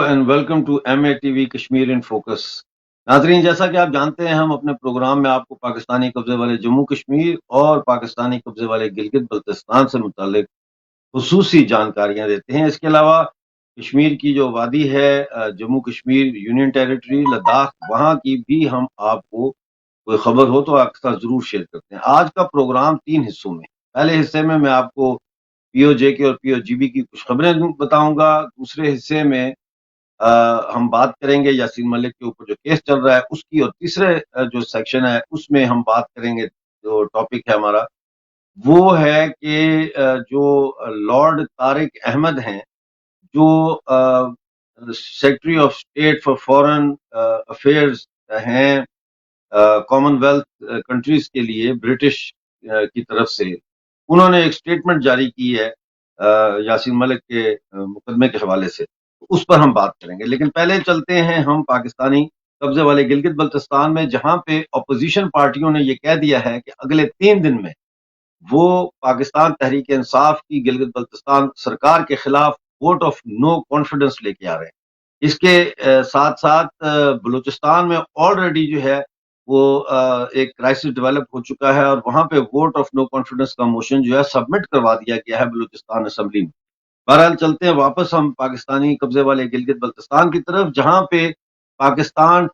And welcome to MATV Kashmir in focus. नाजरीन, जैसा कि आप जानते हैं, हम अपने प्रोग्राम में आपको पाकिस्तानी कब्जे वाले जम्मू कश्मीर और पाकिस्तानी कब्जे वाले गिलगित बल्तिस्तान से मुतालिक खुसूसी जानकारियां देते हैं। इसके अलावा कश्मीर की जो वादी है, जम्मू कश्मीर यूनियन टेरिटरी, लद्दाख, वहाँ की भी हम आपको कोई खबर हो तो आपके साथ जरूर शेयर करते हैं। आज का प्रोग्राम 3 हिस्सों में। पहले हिस्से में मैं आपको POJ की और POGB की कुछ खबरें बताऊंगा। दूसरे हिस्से में हम बात करेंगे यासीन मलिक के ऊपर जो केस चल रहा है उसकी, और तीसरे जो सेक्शन है उसमें हम बात करेंगे, जो टॉपिक है हमारा वो है कि जो लॉर्ड तारिक अहमद हैं, जो secretary of state for foreign affairs हैं कॉमनवेल्थ कंट्रीज के लिए ब्रिटिश की तरफ से, उन्होंने एक स्टेटमेंट जारी की है यासीन मलिक के मुकदमे के हवाले से। उस पर हम बात करेंगे, लेकिन पहले चलते हैं हम पाकिस्तानी कब्जे वाले गिलगित बल्तिस्तान में, जहां पे अपोजिशन पार्टियों ने यह कह दिया है कि अगले 3 दिन में वो पाकिस्तान तहरीक इंसाफ की गिलगित बल्तिस्तान सरकार के खिलाफ वोट ऑफ नो कॉन्फिडेंस लेके आ रहे हैं। इसके साथ साथ बलूचिस्तान में ऑलरेडी जो है वो एक क्राइसिस डेवलप हो चुका है, और वहां पे वोट ऑफ नो कॉन्फिडेंस का मोशन जो है सबमिट करवा दिया गया है बलूचिस्तान असेंबली में। बहरहाल चलते हैं वापस हम पाकिस्तानी कब्जे वाले गिलगित बल्तिस्तान की तरफ, जहां पे पाकिस्तान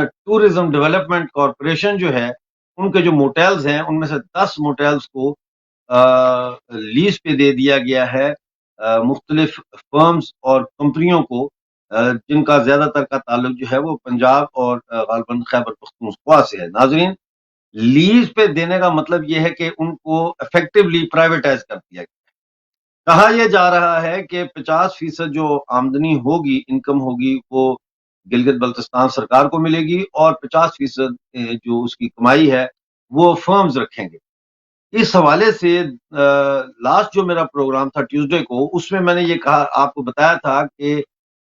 टूरिज्म डेवलपमेंट कॉरपोरेशन जो है, उनके जो मोटेल्स हैं उनमें से 10 मोटेल्स को लीज पे दे दिया गया है मुख्तलिफ फर्म्स और कंपनियों को, जिनका ज्यादातर का ताल्लुक जो है वो पंजाब और गालबन खैबर पख्तूनख्वा से है। नाजरीन, लीज पे देने का मतलब ये है कि उनको इफेक्टिवली प्राइवेटाइज कर दिया गया। कहा यह जा रहा है कि 50% जो आमदनी होगी, इनकम होगी, वो गिलगित बल्तिस्तान सरकार को मिलेगी, और 50% जो उसकी कमाई है वो फर्म्स रखेंगे। इस हवाले से लास्ट जो मेरा प्रोग्राम था ट्यूसडे को, उसमें मैंने ये कहा, आपको बताया था कि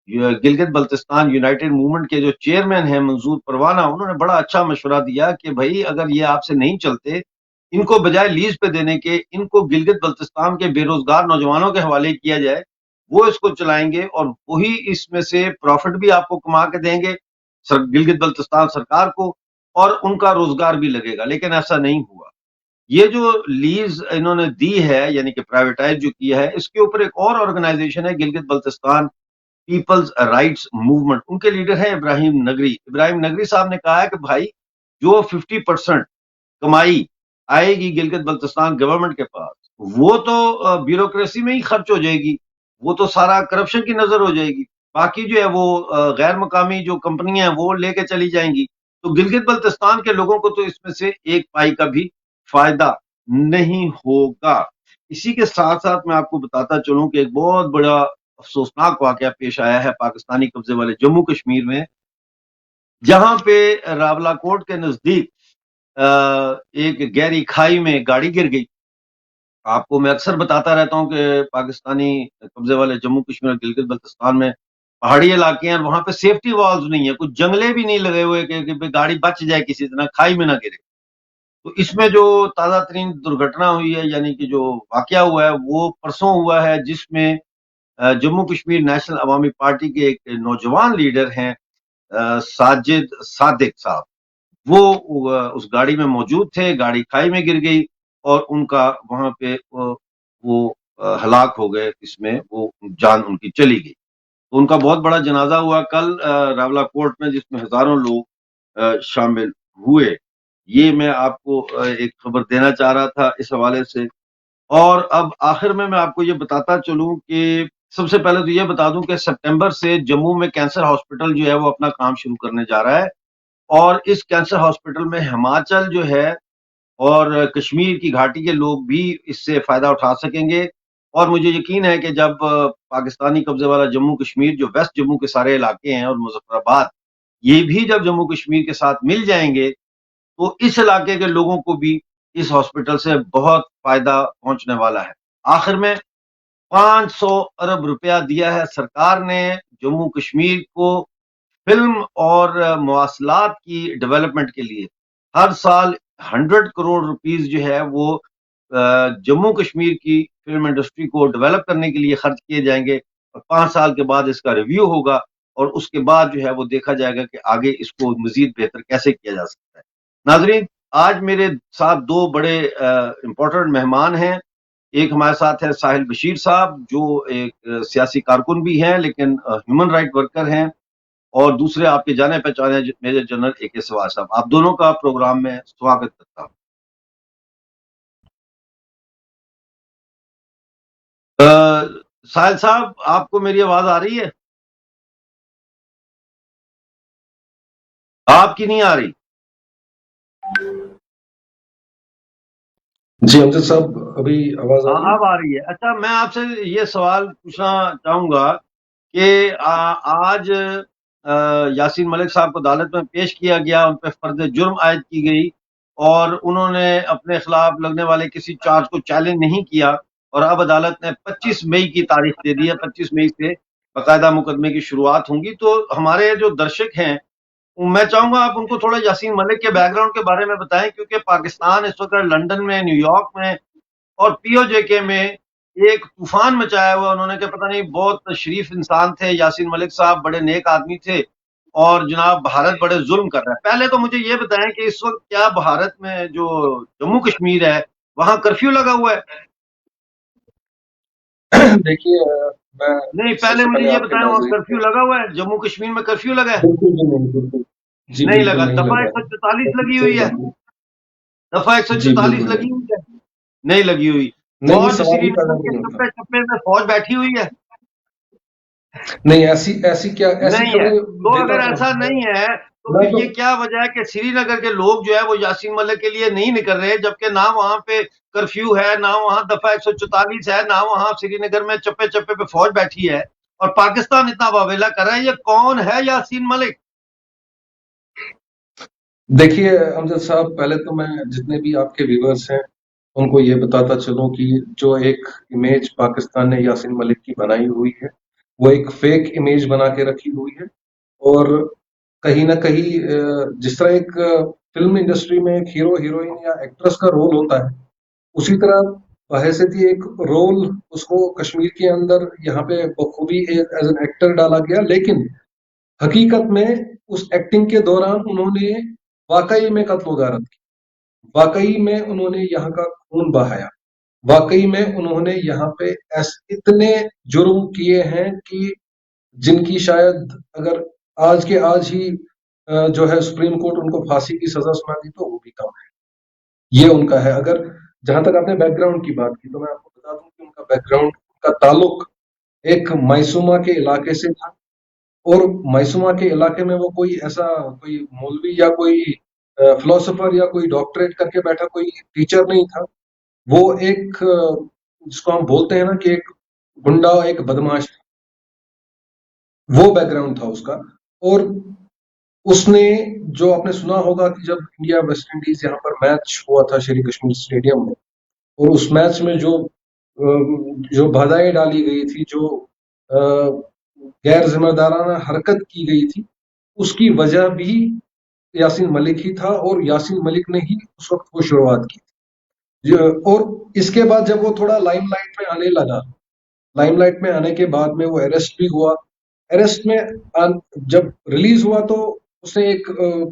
गिलगित बल्तिस्तान यूनाइटेड मूवमेंट के जो चेयरमैन हैं मंजूर परवाना, उन्होंने बड़ा अच्छा मशवरा दिया कि भाई अगर ये आपसे नहीं चलते, इनको बजाय लीज पे देने के, इनको गिलगित बल्तिस्तान के बेरोजगार नौजवानों के हवाले किया जाए, वो इसको चलाएंगे और वही इसमें से प्रॉफिट भी आपको कमा के देंगे गिलगित बल्तिस्तान सरकार को, और उनका रोजगार भी लगेगा। लेकिन ऐसा नहीं हुआ। ये जो लीज इन्होंने दी है, यानी कि प्राइवेटाइज जो किया है, इसके ऊपर एक और ऑर्गेनाइजेशन है Gilgit Baltistan people's rights movement. उनके लीडर हैं इब्राहिम नगरी। इब्राहिम नगरी साहब ने कहा है कि भाई जो 50% कमाई आएगी गिलगित बल्तिस्तान गवर्नमेंट के पास, वो तो ब्यूरोक्रेसी में ही खर्च हो जाएगी, वो तो सारा करप्शन की नजर हो जाएगी। बाकी जो है वो गैर मकामी जो कंपनियां हैं वो लेके चली जाएंगी। तो गिलगित बल्तिस्तान के लोगों को तो इसमें से एक पाई का भी फायदा नहीं होगा। इसी के साथ साथ मैं आपको बताता चलूं कि एक बहुत बड़ा अफसोसनाक वाकया पेश आया है पाकिस्तानी कब्जे वाले जम्मू कश्मीर में, जहां पे रावलाकोट के नजदीक एक गहरी खाई में गाड़ी गिर गई। आपको मैं अक्सर बताता रहता हूं कि पाकिस्तानी कब्जे वाले जम्मू कश्मीर और गिलगित बल्तिस्तान में पहाड़ी इलाके हैं, और वहां पे सेफ्टी वॉल्स नहीं है, कुछ जंगले भी नहीं लगे हुए कि गाड़ी बच जाए, किसी तरह खाई में ना गिरे। तो इसमें जो ताजा तरीन दुर्घटना हुई है, यानी कि जो वाकया हुआ है, वो परसों हुआ है, जिसमें जम्मू कश्मीर नेशनल अवामी पार्टी के एक नौजवान लीडर हैं साजिद सादिक साहब, वो उस गाड़ी में मौजूद थे। गाड़ी खाई में गिर गई और उनका वहां पे वो हलाक हो गए, इसमें वो जान उनकी चली गई। तो उनका बहुत बड़ा जनाजा हुआ कल रावलाकोट में, जिसमें हजारों लोग शामिल हुए। ये मैं आपको एक खबर देना चाह रहा था इस हवाले से। और अब आखिर में मैं आपको ये बताता चलूं कि सबसे पहले तो ये बता दूं कि सितंबर से जम्मू में कैंसर हॉस्पिटल जो है वो अपना काम शुरू करने जा रहा है, और इस कैंसर हॉस्पिटल में हिमाचल जो है और कश्मीर की घाटी के लोग भी इससे फायदा उठा सकेंगे। और मुझे यकीन है कि जब पाकिस्तानी कब्जे वाला जम्मू कश्मीर, जो वेस्ट जम्मू के सारे इलाके हैं, और मुजफ्फराबाद, ये भी जब जम्मू कश्मीर के साथ मिल जाएंगे, तो इस इलाके के लोगों को भी इस हॉस्पिटल से बहुत फायदा पहुंचने वाला है। आखिर में 500 अरब रुपया दिया है सरकार ने जम्मू कश्मीर को फिल्म और मवासलात की डेवलपमेंट के लिए। हर साल 100 करोड़ रुपीस जो है वो जम्मू कश्मीर की फिल्म इंडस्ट्री को डेवलप करने के लिए खर्च किए जाएंगे। 5 साल के बाद इसका रिव्यू होगा और उसके बाद जो है वो देखा जाएगा कि आगे इसको मजीद बेहतर कैसे किया जा सकता है। नाजरीन, आज मेरे साथ दो बड़े इम्पोर्टेंट मेहमान हैं। एक हमारे साथ है साहिल बशीर साहब, जो एक सियासी कारकुन भी हैं लेकिन ह्यूमन राइट वर्कर हैं, और दूसरे आपके जाने पहचाने मेजर जनरल AK सवार साहब। आप दोनों का प्रोग्राम में स्वागत करता हूँ। साहिल साहब, आपको मेरी आवाज आ रही है? आपकी नहीं आ रही। जी अमजद साहब, अभी आवाज आ रही है? अब आ रही है। अच्छा, मैं आपसे ये सवाल पूछना चाहूंगा कि आज यासीन मलिक साहब को अदालत में पेश किया गया, उन पर फर्द जुर्म आयद की गई और उन्होंने अपने खिलाफ लगने वाले किसी चार्ज को चैलेंज नहीं किया, और अब अदालत ने 25 मई की तारीख दे दी है। 25 मई से बाकायदा मुकदमे की शुरुआत होंगी। तो हमारे जो दर्शक हैं, मैं चाहूंगा आप उनको थोड़ा यासीन मलिक के बैकग्राउंड के बारे में बताएं, क्योंकि पाकिस्तान इस वक्त लंदन में, न्यूयॉर्क में और POJ में एक तूफान मचाया हुआ उन्होंने, कि पता नहीं, बहुत शरीफ इंसान थे यासीन मलिक साहब, बड़े नेक आदमी थे, और जनाब भारत बड़े जुल्म कर रहा है। पहले तो मुझे ये बताएं कि इस वक्त क्या भारत में जो जम्मू कश्मीर है वहां कर्फ्यू लगा हुआ है? देखिए, मैं नहीं, पहले सबसे मुझे पहले ये आपके बताएं, वहां नाज़रीन कर्फ्यू को लगा हुआ है? जम्मू कश्मीर में कर्फ्यू लगा है? बिल्कुल भी नहीं, बिल्कुल। जी, नहीं बिल्कुल लगा। नहीं दफा लगा एक है। सौ चौतालीस लगी सही हुई है? बात है। दफा एक सौ जी, चौतालीस बिल्कुल लगी नहीं। हुई है? नहीं लगी हुई। नहीं, ये फौज सवाल ही पैदा श्रीनगर के नहीं होता। चप्पे चप्पे में फौज बैठी हुई है? नहीं, ऐसी ऐसी क्या ऐसी नहीं है। खबरें तो देता अगर कौन ऐसा है? नहीं है, तो मैं फिर तो ये क्या वजह है कि श्रीनगर के लोग जो है वो यासीन मलिक के लिए नहीं निकल रहे, जबकि ना वहां पे कर्फ्यू है, ना वहां दफा 144 है, ना वहां श्रीनगर में चप्पे चप्पे पे फौज बैठी है, और पाकिस्तान इतना वावेला कर रहा है? ये कौन है यासीन मलिक? देखिए अमजद साहब, पहले तो मैं जितने भी आपके व्यूअर्स हैं उनको ये बताता चलूं कि जो एक इमेज पाकिस्तान ने यासीन मलिक की बनाई हुई है, वो एक फेक इमेज बना के रखी हुई है। और कहीं ना कहीं जिस तरह एक फिल्म इंडस्ट्री में एक हीरो हीरोइन या एक्ट्रेस का रोल होता है, उसी तरह बहैसियत एक रोल उसको कश्मीर के अंदर यहाँ पे बखूबी एज एन एक्टर डाला गया। लेकिन हकीकत में उस एक्टिंग के दौरान उन्होंने वाकई में कत्ल गारत की, वाकई में उन्होंने यहाँ का खून बहाया, वाकई में उन्होंने यहाँ पे ऐसे इतने जुर्म किए हैं कि जिनकी शायद अगर आज के आज ही जो है सुप्रीम कोर्ट उनको फांसी की सजा सुना दी तो वो भी कम है। ये उनका है। अगर जहां तक आपने बैकग्राउंड की बात की, तो मैं आपको बता दूं कि उनका बैकग्राउंड, उनका ताल्लुक एक मायसूमा के इलाके से था। और मायसूमा के इलाके में वो कोई ऐसा कोई मौलवी या कोई फिलोसोफर या कोई डॉक्टरेट करके बैठा कोई टीचर नहीं था। वो एक जिसको हम बोलते हैं ना कि एक गुंडा, एक बदमाश था। वो बैकग्राउंड था उसका। और उसने, जो आपने सुना होगा कि जब इंडिया वेस्ट इंडीज यहाँ पर मैच हुआ था श्री कश्मीर स्टेडियम में, और उस मैच में जो बाधाएं डाली गई थी, जो गैर जिम्मेदाराना हरकत की गई थी, उसकी वजह भी यासीन मलिक ही था। और यासीन मलिक ने ही उस वक्त वो शुरुआत की थी। और इसके बाद जब वो थोड़ा लाइमलाइट में आने लगा, लाइमलाइट में आने के बाद में वो अरेस्ट भी हुआ। अरेस्ट में जब रिलीज हुआ तो उसने एक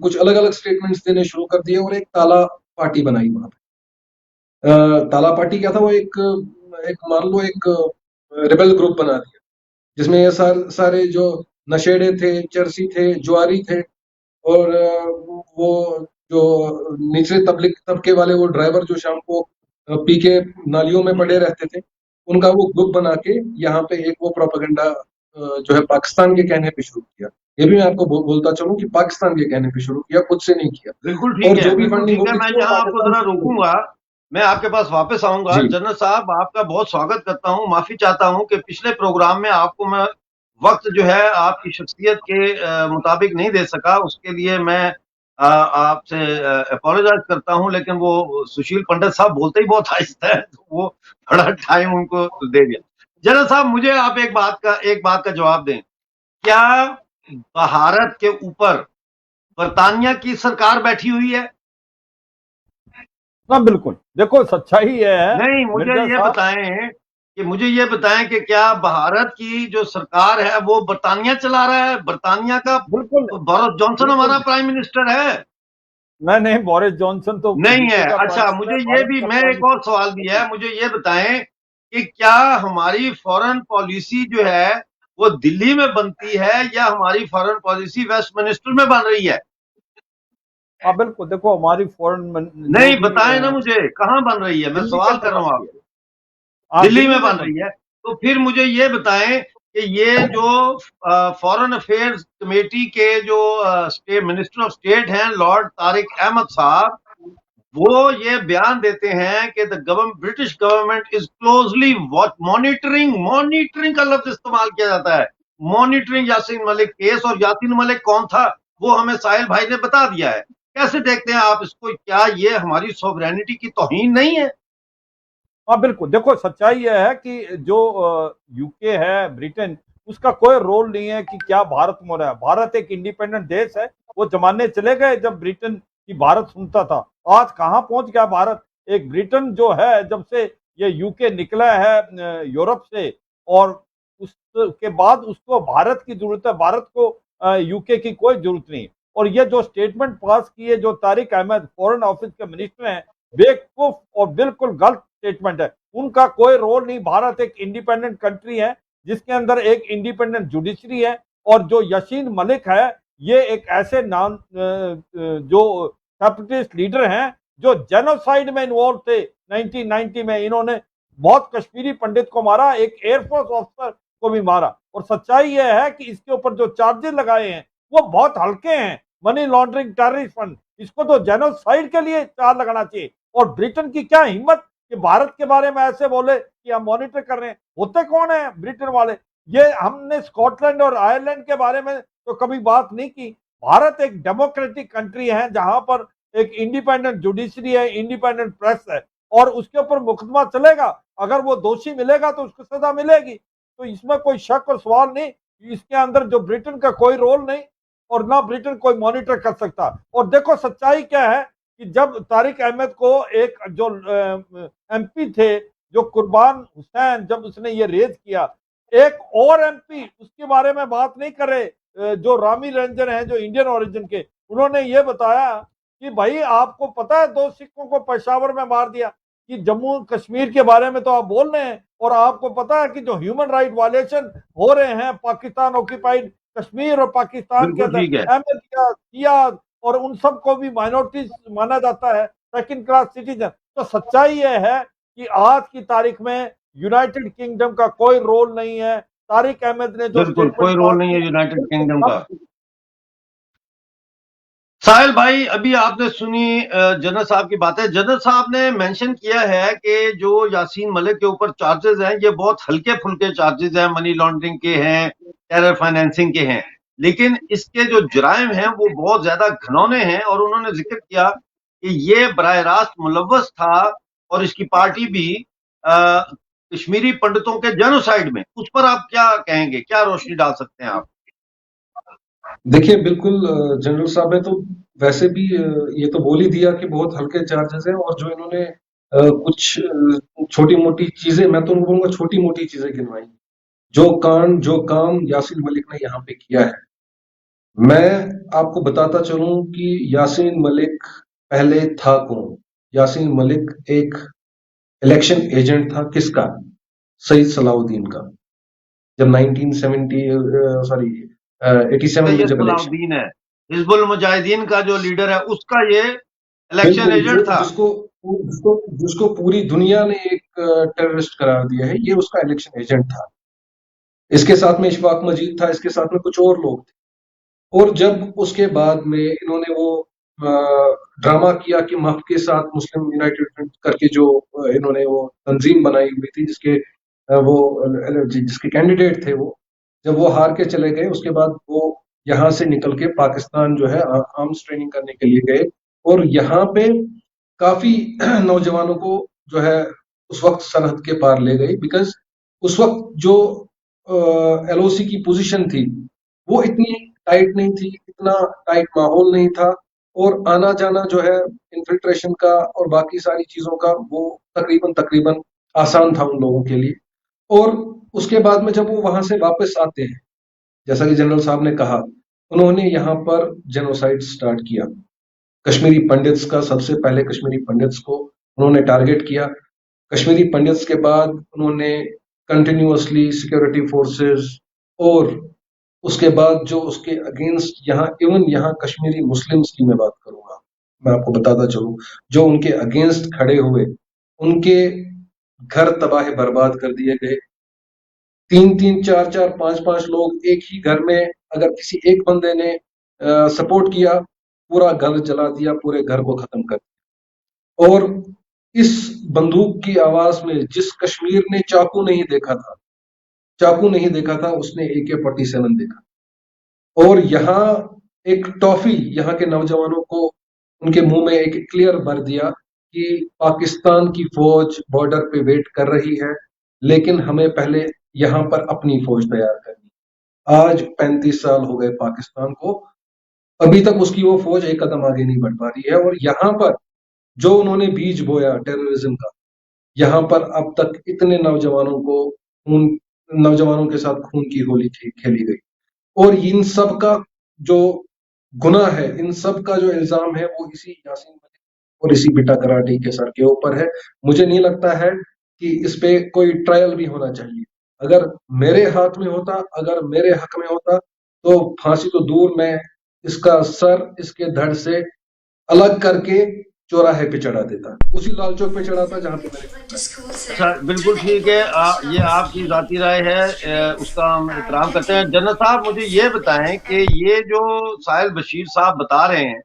कुछ अलग अलग स्टेटमेंट्स देने शुरू कर दिए और एक ताला पार्टी बनाई वहां पे। ताला पार्टी क्या था? वो एक एक मान लो एक रिबेल ग्रुप बना दिया, जिसमें ये सारे जो नशेड़े थे, चरसी थे, जुआरी थे, और वो जो निचले तबके वाले वो ड्राइवर जो शाम को पी के नालियों में पड़े रहते थे, उनका वो ग्रुप बना के यहाँ पे एक वो प्रोपेगेंडा जो है पाकिस्तान के कहने पे शुरू किया। ये भी मैं आपको बोलता चलूं कि पाकिस्तान के कहने पे शुरू किया, खुद से नहीं किया। बिल्कुल ठीक और है, जो भी बिल्कुल फंडिंग ठीक है। होती मैं थी वो यहाँ आपको पाकिस्तान जरा से शुरू रोकूंगा, मैं आपके पास वापस आऊंगा। जी जनरल साहब, आपका बहुत स्वागत करता हूँ। माफी चाहता हूँ कि पिछले प्रोग्राम में आपको मैं वक्त जो है आपकी शख्सियत के मुताबिक नहीं दे सका, उसके लिए मैं आपसे अपोलोजाइज करता हूँ। लेकिन वो सुशील पंडित साहब बोलते ही बहुत आहिस्ता है, तो वो बड़ा टाइम उनको दे दिया। जनरल साहब, मुझे आप एक बात का जवाब दें। क्या भारत के ऊपर बरतानिया की सरकार बैठी हुई है? हाँ बिल्कुल, देखो सच्चाई है नहीं, मुझे मिर्जा ये साहब। बताएं कि मुझे ये बताएं कि क्या भारत की जो सरकार है वो बरतानिया चला रहा है? बरतानिया का बिल्कुल बोरिस जॉनसन हमारा बिल्कुल। प्राइम मिनिस्टर है? नहीं, बोरिस जॉनसन तो नहीं है। यूके का प्राइम अच्छा, मिनिस्टर मुझे है, ये भारत भी, का मैं प्राइम एक और सवाल भी मिनिस्टर। है, मुझे ये बताएं कि क्या हमारी फॉरेन पॉलिसी जो है वो दिल्ली में बनती है या हमारी फॉरेन पॉलिसी वेस्टमिनिस्टर में बन रही है? हाँ बिल्कुल, देखो हमारी जो नहीं, भी बताएं ना मुझे कहां बन रही है, मैं दिल्ली के सवाल अंदर कर रहा हूं बनती है। आपसे। हाँ, दिल्ली दिल्ली में में बन रही बनती है। तो फिर मुझे ये बताएं कि ये जो फॉरेन अफेयर्स कमेटी के जो स्टेट मिनिस्टर ऑफ स्टेट हैं लॉर्ड तारिक अहमद साहब, वो ये बयान देते हैं कि the government British government is closely monitoring, monitoring का लफ्ज इस्तेमाल किया जाता है, मॉनिटरिंग यासीन मलिक केस। और यासीन मलिक कौन था वो हमें साहिल भाई ने बता दिया है। कैसे देखते हैं आप इसको? क्या ये हमारी सोवरेनिटी की तौहीन नहीं है? हाँ बिल्कुल, देखो सच्चाई यह है कि जो यूके है, ब्रिटेन, उसका कोई रोल नहीं है कि क्या भारत में हो रहा है। भारत एक इंडिपेंडेंट देश है। वो जमाने चले गए जब ब्रिटेन की भारत सुनता था। आज कहाँ पहुंच गया भारत। एक ब्रिटेन जो है, जब से ये यूके निकला है यूरोप से, और उसके बाद उसको भारत की जरूरत है, भारत को यूके की कोई जरूरत नहीं। और ये जो स्टेटमेंट पास किए जो तारिक अहमद फॉरेन ऑफिस के मिनिस्टर हैं, बेवकूफ और बिल्कुल गलत स्टेटमेंट है। उनका कोई रोल नहीं। भारत एक इंडिपेंडेंट कंट्री है जिसके अंदर एक इंडिपेंडेंट जुडिशरी है। और जो यशीन मलिक है, ये एक ऐसे नाम जो सेपरेटिस्ट लीडर हैं जो जेनोसाइड में इन्वॉल्व थे 1990 में। इन्होंने बहुत कश्मीरी पंडित को मारा, एक एयरफोर्स ऑफिसर को भी मारा। और सच्चाई यह है कि इसके ऊपर जो चार्जेस लगाए हैं वो बहुत हल्के हैं। मनी लॉन्ड्रिंग, टेररिस्ट फंड, इसको तो जेनोसाइड के लिए चार्ज लगाना चाहिए। और ब्रिटेन की क्या हिम्मत कि भारत के बारे में ऐसे बोले कि हम मॉनिटर कर रहे हैं। होते कौन है ब्रिटेन वाले? ये हमने स्कॉटलैंड और आयरलैंड के बारे में तो कभी बात नहीं की। भारत एक डेमोक्रेटिक कंट्री है जहां पर एक इंडिपेंडेंट जुडिशरी है, इंडिपेंडेंट प्रेस है। और उसके ऊपर मुकदमा चलेगा। अगर वो दोषी मिलेगा तो उसको सजा मिलेगी। तो इसमें कोई शक और सवाल नहीं। इसके अंदर जो ब्रिटेन का कोई रोल नहीं, और ना ब्रिटेन कोई मॉनिटर कर सकता। और देखो सच्चाई क्या है कि जब तारिक अहमद को एक जो एमपी थे, जो कुर्बान हुसैन, जब उसने ये रेज किया, एक और एमपी उसके बारे में बात नहीं करे, जो रामी रंजन है, जो इंडियन ओरिजिन के, उन्होंने ये बताया कि भाई आपको पता है 2 सिखों को पेशावर में मार दिया। कि जम्मू कश्मीर के बारे में तो आप बोल रहे हैं, और आपको पता है कि जो ह्यूमन राइट वायलेशन हो रहे हैं पाकिस्तान ऑक्यूपाइड कश्मीर और पाकिस्तान के बिल्कुल अंदर, ठीक है। अहमद सियाद और उन सबको भी माइनॉरिटीज माना जाता है, सेकंड क्लास सिटीजन। तो सच्चाई यह है कि आज की तारीख में यूनाइटेड किंगडम का कोई रोल नहीं है। तारिक अहमद ने जो बिल्कुल स्टेटमेंट कोई पास रोल नहीं है किया यूनाइटेड बिल्कुल किंगडम का। गलत। साहिल भाई, अभी आपने सुनी जनरल साहब की बातें। जनरल साहब ने मेंशन किया है कि जो यासीन मलिक के ऊपर चार्जेस हैं ये बहुत हल्के फुल्के चार्जेस हैं, मनी लॉन्ड्रिंग के हैं, टेरर फाइनेंसिंग के हैं। लेकिन इसके जो जुराइम हैं वो बहुत ज्यादा घिनौने हैं। और उन्होंने जिक्र किया कि ये बराह रास्त मुलव्वस था, और इसकी पार्टी भी कश्मीरी पंडितों के जेनोसाइड में। उस पर आप क्या कहेंगे, क्या रोशनी डाल सकते हैं आप? देखिए, बिल्कुल जनरल साहब ने तो वैसे भी ये तो बोल ही दिया कि बहुत हल्के चार्जेस हैं, और जो इन्होंने कुछ छोटी-मोटी चीज़ें, मैं तो उनको बोलूँगा छोटी-मोटी चीज़ें गिनवाई। जो काम यासीन मलिक ने यहाँ पे किया है, मैं आपको बताता चलूँ कि यासीन मलिक पहले था कौन? यासीन मलिक एक इलेक्शन एजेंट था, किसका? सईद सलाउद्दीन का। जब 1970 सॉरी 87 में सैयद जब इलेक्शन, सलाउद्दीन है, हिजबुल मुजाहिदीन का जो लीडर है, उसका ये इलेक्शन बिल्कुल, जो एजेंट था। जिसको जिसको जिसको पूरी दुनिया ने एक टेररिस्ट करार दिया है, ये उसका इलेक्शन एजेंट था। इसके साथ में इशफाक मजीद था, इसके साथ में कुछ और लोग थे। और जब उसके बाद में इन्होंने वो ड्रामा किया कि मफ के साथ मुस्लिम यूनाइटेड फ्रंट करके जो इन्होंने वो तंजीम बनाई हुई थी, जिसके जिसके कैंडिडेट थे वो, जब वो हार के चले गए, उसके बाद वो यहाँ से निकल के पाकिस्तान जो है आर्म्स ट्रेनिंग करने के लिए गए। और यहाँ पे काफी नौजवानों को जो है उस वक्त सरहद के पार ले गई, बिकॉज उस वक्त जो एलओसी की पोजीशन थी वो इतनी टाइट नहीं थी, इतना टाइट माहौल नहीं था। और आना जाना जो है इन्फिल्ट्रेशन का और बाकी सारी चीजों का, वो तकरीबन तकरीबन आसान था उन लोगों के लिए। और उसके बाद में जब वो वहां से वापस आते हैं, जैसा कि जनरल साहब ने कहा, उन्होंने यहाँ पर जेनोसाइड स्टार्ट किया। कश्मीरी पंडित्स का, सबसे पहले कश्मीरी पंडित्स को उन्होंने टारगेट किया। कश्मीरी पंडित्स के बाद उन्होंने कंटिन्यूअसली सिक्योरिटी फोर्सेस, और उसके बाद जो उसके अगेंस्ट, यहाँ इवन यहाँ कश्मीरी मुस्लिम्स की मैं बात करूंगा, मैं आपको बताता चलूं, जो उनके अगेंस्ट खड़े हुए, उनके घर तबाह बर्बाद कर दिए गए। 3-3, 4-4, 5-5 लोग एक ही घर में, अगर किसी एक बंदे ने सपोर्ट किया, पूरा घर जला दिया, पूरे घर को खत्म कर दिया। और इस बंदूक की आवाज में जिस कश्मीर ने चाकू नहीं देखा था, चाकू नहीं देखा था, उसने AK-47 देखा। और यहाँ एक टॉफी यहाँ के नौजवानों को, उनके मुंह में एक क्लियर भर दिया कि पाकिस्तान की फौज बॉर्डर पे वेट कर रही है, लेकिन हमें पहले यहाँ पर अपनी फौज तैयार करनी। आज 35 साल हो गए पाकिस्तान को, अभी तक उसकी वो फौज एक कदम आगे नहीं बढ़ पा रही है। और यहाँ पर जो उन्होंने बीज बोया टेररिज्म का, यहाँ पर अब तक इतने नौजवानों को खून, नौजवानों के साथ खून की होली खेली गई। और इन सब का जो गुनाह है, इन सब का जो इल्जाम है, वो इसी यासीन मलिक और इसी बिटा कराटी के सर के ऊपर है। मुझे नहीं लगता है कि इस पे कोई ट्रायल भी होना चाहिए। अगर मेरे हाथ में होता, अगर मेरे हक में होता, तो फांसी तो दूर, मैं इसका सर इसके धड़ से अलग करके चौराहे पे चढ़ा देता, उसी लाल चौक पे चढ़ाता जहां पे मैंने देखा है। अच्छा, बिल्कुल ठीक है। ये आपकी ज़ाती राय है, उसका हम एहतराम करते हैं। जनरल साहब, मुझे ये बताएं कि ये जो साहिल बशीर साहब बता रहे हैं,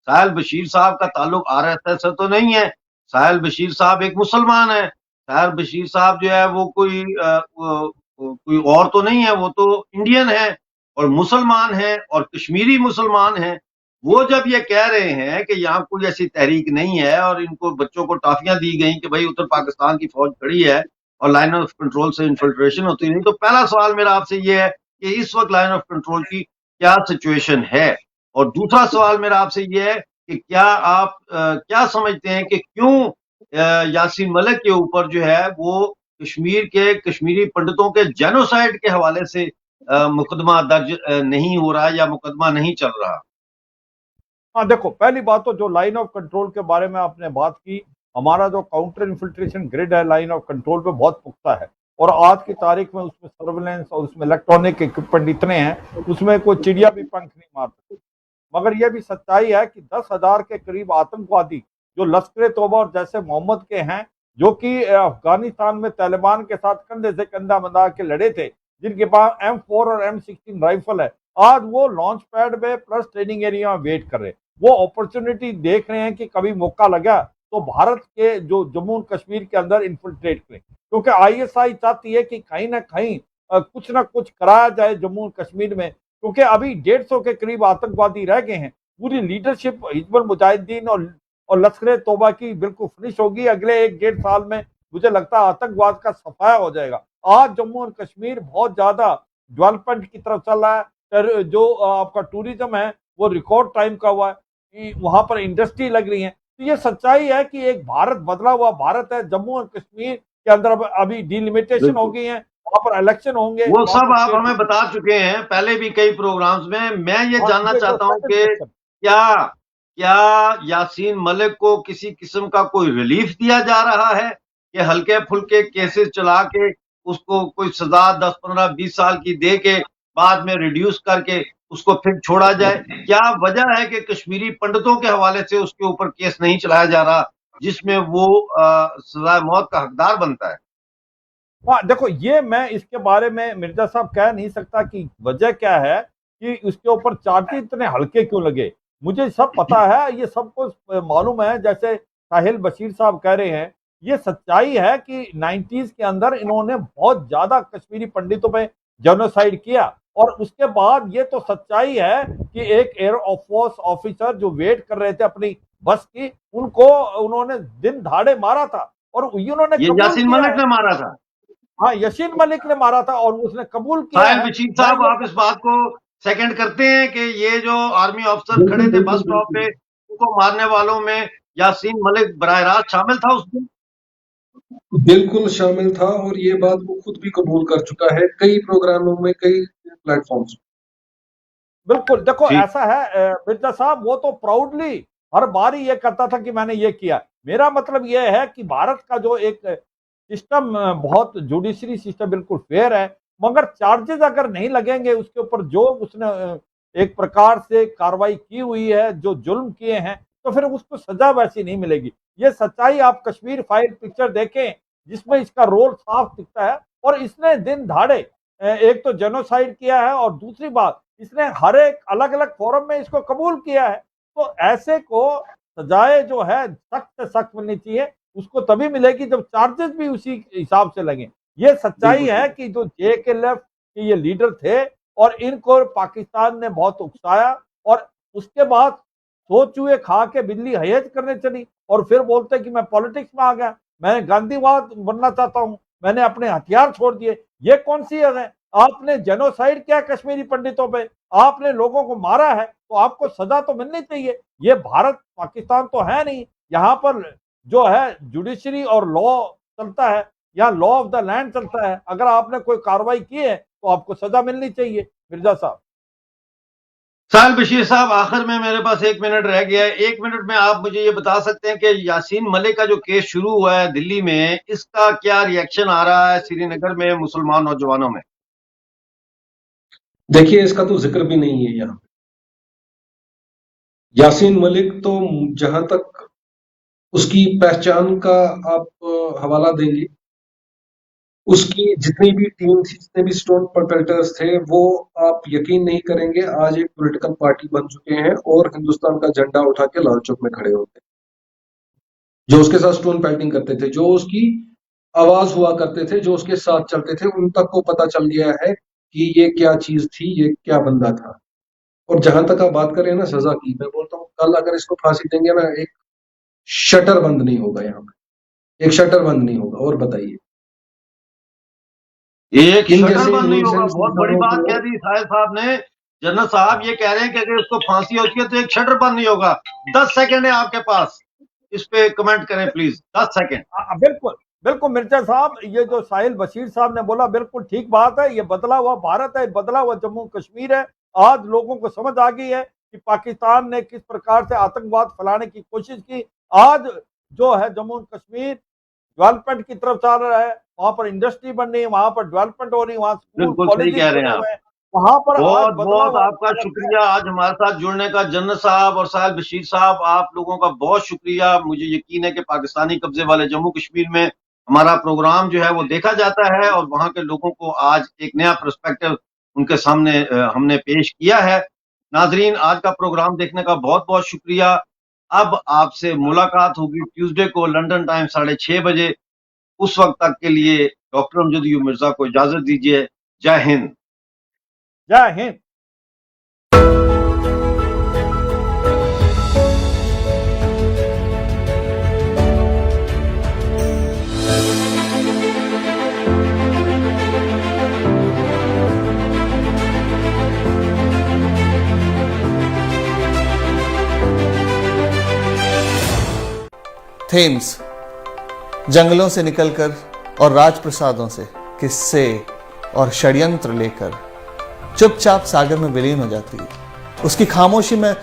साहिल बशीर साहब का ताल्लुक RSS से तो नहीं है। साहिल बशीर साहब एक मुसलमान है। साहिल बशीर साहब जो है वो कोई और तो नहीं है, वो तो इंडियन है और मुसलमान है और कश्मीरी मुसलमान है। वो जब ये कह रहे हैं कि यहाँ कोई ऐसी तहरीक नहीं है और इनको बच्चों को टॉफियां दी गई कि भाई उत्तर पाकिस्तान की फौज खड़ी है और लाइन ऑफ कंट्रोल से इन्फिल्ट्रेशन होती नहीं, तो पहला सवाल मेरा आपसे ये है कि इस वक्त लाइन ऑफ कंट्रोल की क्या सिचुएशन है। और दूसरा सवाल मेरा आपसे ये है कि क्या आप क्या समझते हैं कि क्यों यासीन मलिक के ऊपर जो है वो कश्मीर के कश्मीरी पंडितों के जेनोसाइड के हवाले से मुकदमा दर्ज नहीं हो रहा या मुकदमा नहीं चल रहा? हाँ देखो, पहली बात तो जो लाइन ऑफ कंट्रोल के बारे में आपने बात की, हमारा जो काउंटर इन्फिल्ट्रेशन ग्रिड है लाइन ऑफ कंट्रोल पे बहुत पुख्ता है। और आज की तारीख में उसमें सर्वेलेंस और उसमें इलेक्ट्रॉनिक इक्विपमेंट इतने हैं, उसमें कोई चिड़िया भी पंख नहीं मार सकती। मगर यह भी सच्चाई है कि 10,000 के करीब आतंकवादी जो लश्कर तोबा और जैसे मोहम्मद के हैं, जो कि अफगानिस्तान में तालिबान के साथ कंधे से कंधा बंधा के लड़े थे, जिनके पास M4 और M16 राइफल है, आज वो लॉन्च पैड में प्लस ट्रेनिंग एरिया में वेट कर रहे हैं। वो अपॉर्चुनिटी देख रहे हैं कि कभी मौका लगा तो भारत के जो जम्मू और कश्मीर के अंदर इन्फिल्ट्रेट करें, क्योंकि ISI चाहती है कि कहीं ना कहीं कुछ ना कुछ कराया जाए जम्मू और कश्मीर में, क्योंकि अभी 150 के करीब आतंकवादी रह गए हैं। पूरी लीडरशिप हिजबुल मुजाहिदीन और लश्कर तोबा की बिल्कुल फिनिश होगी। अगले 1-1.5 साल में मुझे लगता है आतंकवाद का सफाया हो जाएगा। आज जम्मू और कश्मीर बहुत ज्यादा डेवलपमेंट की तरफ चल रहा है। जो आपका टूरिज्म है वो रिकॉर्ड टाइम का हुआ है, वहां पर इंडस्ट्री लग रही है। तो ये सच्चाई है कि एक भारत बदला हुआ भारत है। जम्मू और कश्मीर के अंदर अभी डिलिमिटेशन हो गई है, वहां पर इलेक्शन होंगे, वो वहां सब पर आप स्टेट। हमें बता चुके हैं पहले भी कई प्रोग्राम्स में। मैं ये हाँ, जानना ये जो चाहता हूं सेकंड कि क्वेश्चन, क्या क्या यासीन मलिक को किसी किस्म का कोई रिलीफ दिया जा रहा है कि हल्के फुल्के केसेस चला के उसको कोई सजा 10-15-20 साल की दे के बाद में रिड्यूस करके उसको फिर छोड़ा जाए? क्या वजह है कि कश्मीरी पंडितों के हवाले से उसके ऊपर केस नहीं चलाया जा रहा जिसमें वो सजा मौत का हकदार बनता है? हाँ देखो, ये मैं इसके बारे में मिर्जा साहब कह नहीं सकता कि वजह क्या है कि उसके ऊपर चार्जेस इतने हल्के क्यों लगे। मुझे सब पता है, ये सबको मालूम है। जैसे साहिल बशीर साहब कह रहे हैं, ये सच्चाई है कि 90s के अंदर इन्होंने बहुत ज्यादा कश्मीरी पंडितों पे जेनोसाइड किया। और उसके बाद ये तो सच्चाई है कि एक एयर फोर्स ऑफिसर जो वेट कर रहे थे अपनी बस की, उनको उन्होंने दिन दहाड़े मारा था और उन्होंने ये कबूल यासीन किया मलिक है। ने मारा था? हाँ, यशीन मलिक ने मारा था और उसने कबूल किया साहिल है। बशीर मैं साहब, ये आप इस बात को सेकंड करते हैं कि ये जो आर्मी ऑफिसर खड़े बिल्कुल थे बस बिल्कुल स्टॉप बिल्कुल। पे, उनको मारने वालों में यासीन मलिक बराह रास्त शामिल था उस दिन? बिल्कुल शामिल था और ये बात वो खुद भी कबूल कर चुका है कई प्रोग्रामों में, कई प्लेटफॉर्म्स। बिल्कुल, देखो जी ऐसा है मिर्ज़ा साहब वो तो प्राउडली हर बार ही ये करता था कि मैंने ये किया। मेरा मतलब ये है कि भारत का जो एक सिस्टम बहुत जुडिशरी सिस्टम बिल्कुल फेयर है, मगर चार्जेज़ अगर नहीं लगेंगे उसके ऊपर जो उसने एक प्रकार से कार्रवाई की हुई है, जो जुल्म किए हैं, तो फिर उसको सज़ा वैसी नहीं मिलेगी। ये सच्चाई आप कश्मीर फाइल पिक्चर देखें, जिसमें इसका रोल साफ दिखता है और इसने दिन दहाड़े एक तो जेनोसाइड किया है और दूसरी बात इसने हर एक अलग-अलग फोरम में इसको कबूल किया है। तो ऐसे को सजाएँ जो है सख्त से सख्त मिलनी चाहिए, उसको तभी मिलेगी जब चार्जेस भी उसी हिसाब से लगें। ये सच्चाई बिल्कुल है सही। कि जो जेकेएलएफ के ये लीडर थे और इनको पाकिस्तान ने बहुत उकसाया और उसके बाद सौ चूहे खा के बिल्ली हैज करने चली और फिर बोलते हैं कि मैं पॉलिटिक्स में आ गया, मैं गांधीवाद बनना चाहता हूँ, मैंने अपने हथियार छोड़ दिए। ये कौन-सी है? आपने जेनोसाइड किया कश्मीरी पंडितों पे, आपने लोगों को मारा है, तो आपको सज़ा तो मिलनी चाहिए। ये भारत पाकिस्तान तो है नहीं, यहाँ पर जो है जुडिशरी और लॉ चलता है, यहाँ लॉ ऑफ द लैंड चलता है। अगर आपने कोई कार्रवाई की है, तो आपको सज़ा मिलनी चाहिए, मिर्ज़ा साहब। साहिल बशीर साहब, आखिर में मेरे पास 1 मिनट रह गया है। 1 मिनट में आप मुझे ये बता सकते हैं कि यासीन मलिक का जो केस शुरू हुआ है दिल्ली में, इसका क्या रिएक्शन आ रहा है श्रीनगर में मुसलमान नौजवानों में? देखिए, इसका तो ज़िक्र भी नहीं है यहाँ। यासीन मलिक तो जहाँ तक उसकी पहचान का आप हवाला देंगे, उसकी जितनी भी टीम थी, जितने भी स्टोन पेल्टर्स थे, वो आप यकीन नहीं करेंगे आज एक पॉलिटिकल पार्टी बन चुके हैं और हिंदुस्तान का झंडा उठा के लाल चौक में खड़े होते हैं। जो उसके साथ स्टोन पेल्टिंग करते थे, जो उसकी आवाज हुआ करते थे, जो उसके साथ चलते थे, उन तक को पता चल गया है कि ये क्या चीज थी, ये क्या बंदा था। और जहां तक आप बात करें ना सजा की, मैं बोलता हूँ कल अगर इसको फांसी देंगे ना, एक शटर बंद नहीं होगा यहाँ पे, एक शटर बंद नहीं होगा। और बताइए एक किन शटर जैसे बंद नहीं होगा, इनोसेंस बहुत बड़ी इंसानों बात को। कह दी साहिल साहब ने। जनरल साहब ये कह रहे हैं कि अगर उसको फांसी होती है तो एक शटर बंद नहीं होगा। 10 सेकंड है आपके पास, इस पे कमेंट करें प्लीज, 10 सेकंड। बिल्कुल, बिल्कुल मिर्ज़ा साहब, ये जो साहिल बशीर साहब ने बोला बिल्कुल ठीक बात है। ये बदला हुआ भारत है, बदला हुआ जम्मू कश्मीर है। आज लोगों को समझ आ गई है कि पाकिस्तान ने किस प्रकार से आतंकवाद फैलाने की कोशिश की। आज जो है जम्मू कश्मीर डेवलपमेंट की तरफ चल रहा है, वहाँ पर इंडस्ट्री बन रही है, वहाँ पर डेवलपमेंट हो रही है, वहाँ स्कूल बिल्कुल सही कॉलेजेस कह रहे हैं बने आप। हुए हैं, वहाँ पर आज बहुत बदला बहुत हुआ आपका भारत है। शुक्रिया आज हमारे साथ जुड़ने का, जन्नत साहब और साहिल बशीर साहब, आप लोगों का बहुत शुक्रिया। मुझे यकीन है कि पाकिस्तानी कब्जे वाले जम्मू कश्मीर में हमारा प्रोग्राम जो है वो देखा जाता है और वहां के लोगों को आज एक नया पर्सपेक्टिव उनके सामने हमने पेश किया है। नाजरीन, आज का प्रोग्राम देखने का बहुत बहुत शुक्रिया। अब आपसे मुलाकात होगी ट्यूसडे को लंदन टाइम 6:30 बजे। उस वक्त तक के लिए डॉक्टर अमजद यूब मिर्जा को इजाजत दीजिए। जय हिंद। जय हिंद। थेम्स जंगलों से निकलकर और राजप्रसादों से किस्से और षड्यंत्र लेकर चुपचाप सागर में विलीन हो जाती है। उसकी खामोशी में